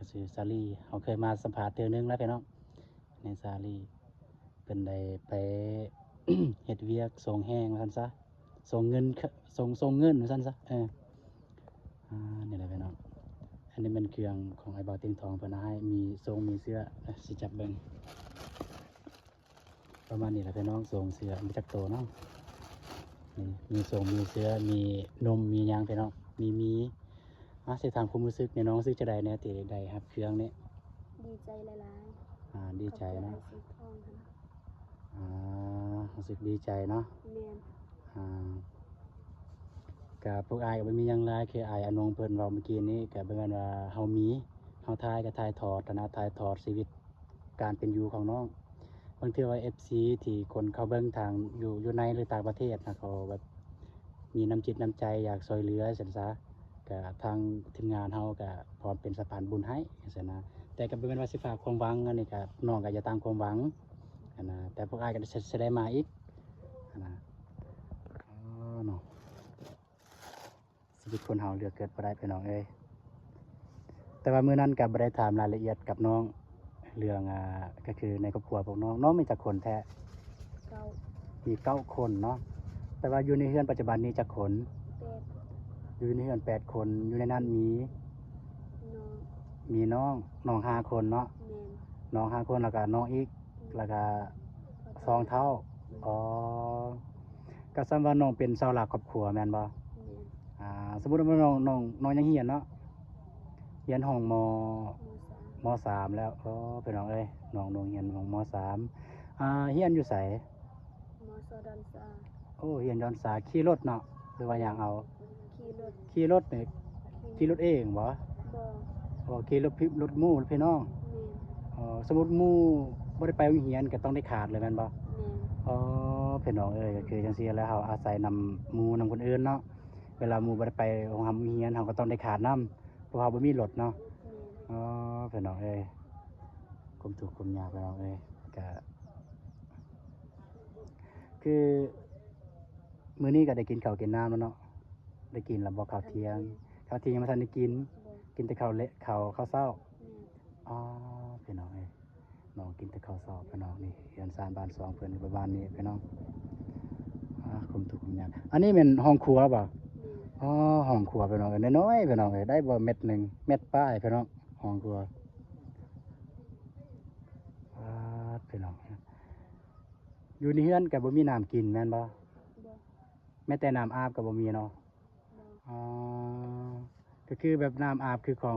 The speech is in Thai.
ก็ชื่อซาลีเขาเคยมาสัมภาษณ์เทื่อนึงแล้วพี่น้องในซาลีเป็นได้ไป เฮ็ดเวียกส่งแห้งว่าซั่นซะส่งเงินส่งเงินว่าซั่นซะนี่แหละพี่น้องอันนี้เป็นเครื่องของไอ้บ่าวติงทองเพิ่นเอาให้มีทรงมีเสื้อสิจับเบิ่งประมาณนี้แหละพี่น้องทรงเสื้อมีจักโตเนาะนี่มีทรงมีเสื้อมีนมมีหยังพี่น้องมีสิถามความรู้สึกเนี่ยน้องรู้สึกจะได้แน่ติได้ครับเครื่องนี้ดีใจหลายดีใจเนาะ สีทองค่ะรู้สึกดีใจเนาะแม่นกับพวกอายก็บ่มีหยังหลายคืออายอนงเพิ่นเว้าเมื่อกี้นี้ก็เป็นว่าเฮามีเฮาทายก็ทายทอดนะทายทอดชีวิตการเป็นอยู่ของน้องบางเทื่อว่า FC ที่คนเขาเบิ่งทางอยู่ในหรือต่างประเทศนะเขาแบบมีน้ำจิตน้ำใจอยากช่วยเหลือซั่นซะก็ทางทีมงานเฮาก็พร้อมเป็นสะพานบุญให้ซั่นนะแต่ก็บ่แม่นว่าสิฝากความหวังอันนี้ก็น้องก็อย่าตามความหวังนะแต่พวกอายก็จะได้มาอีกนะเนาะชีวิตคนเฮาเลือกเกิดบ่ได้พี่น้องเอ้ยแต่ว่ามื้อนั้นก็บ่ได้ถามรายละเอียดกับน้องเรื่องก็คือในครอบครัวพวกน้องมีจักคนแท้เก้ามี9คนเนาะแต่ว่าอยู่ในเฮือนปัจจุบันนี้จักคนแปดอยู่ในเฮือน8คนอยู่ในนั้นมีน้องน้อง5คนเนาะแม่นน้อง5คนแล้วก็น้องอีกแล้วก็2เท่าอ๋อก็ซ้ำว่าน้องเป็นเสาหลักครอบครัวแม่นบ่แม่นสมมุติว่าน้องยังเรียนเนาะเรียนห้องมมสาม3แล้วพี่น้องเอ้ยน้องเรียนห้องม3เรียนอยู่ไสมสดอนซาเรียนย้อนสาขี่รถเนาะหรือว่าหยังเอาขี่รถนี่ขี่รถเองบ่ขี่รถหมู่พี่น้องแม่นสมมุติหมู่บ่ได้ไปโรงเรียนก็ต้องได้ขาดเลยแม่นบ่แม่นพี่น้องเอ้ยก็คือจังซี่แหล้วเฮาอาศัยนำหมู่นำคนอื่นเนาะเวลาหมู่บ่ได้ไปโรงเรียนเฮาก็ต้องได้ขาดนำเพราะเฮาบ่มีรถเนาะพี่น้องเอ้ยความทุกข์ความยากพี่น้องเอ้ยก็คือมื้อนี้ก็ได้กินข้าวกินน้ำแล้วเนาะได้กินแล้วบ่ข้าวเที่ยงยังบ่ทันได้กินแต่ข้าวข้าวเช้าพี่น้องเอ้ยน้องกินแต่ข้าวเช้าพี่น้องนี่เรือนซานบ้านสองเพิ่นประมาณนี้พี่น้องความทุกข์ความยากอันนี้เป็นห้องครัวป่ะห้องครัวพี่น้องเอ้ยน้อยๆพี่น้องเอ้ยได้บ่เม็ดหนึ่งเม็ดป้ายพี่น้องห้องครัวพี่น้องอยู่ในเฮือนก็บ่มีน้ำกินแม่นบ่แม้แต่น้ำอาบก็บ่มีเนาะก็คือแบบน้ำอาบคือของ